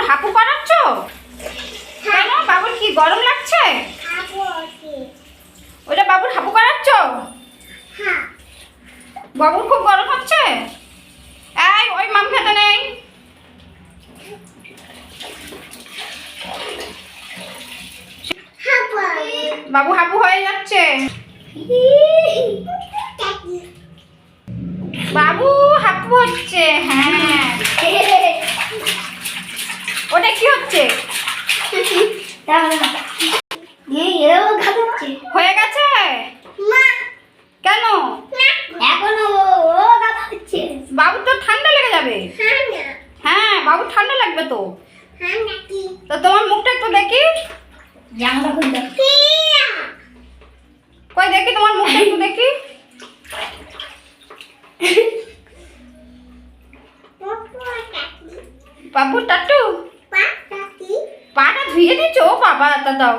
হাঁপু করাচ্ছ কেন? বাবুর কি গরম লাগছে? ওটা বাবুর হাঁপু করাচ্ছ? বাবুর খুব গরম হচ্ছে। এই ওই মাম খেতে নেই। বাবু হাঁপু হয়ে যাচ্ছে। বাবু হাঁপু হচ্ছে। হ্যাঁ, ওটা কি হচ্ছে? হয়ে গেছে কেন? বাবু তো ঠান্ডা লেগে যাবে। হ্যাঁ, বাবু ঠান্ডা লাগবে তো। তো তোমার মুখটা একটু দেখি। কই দেখি তোমার মুখটা একটু দেখি। বাবু টাটু পাটা ধুয়ে দিচ্ছ? ও বাবা, তা দাও।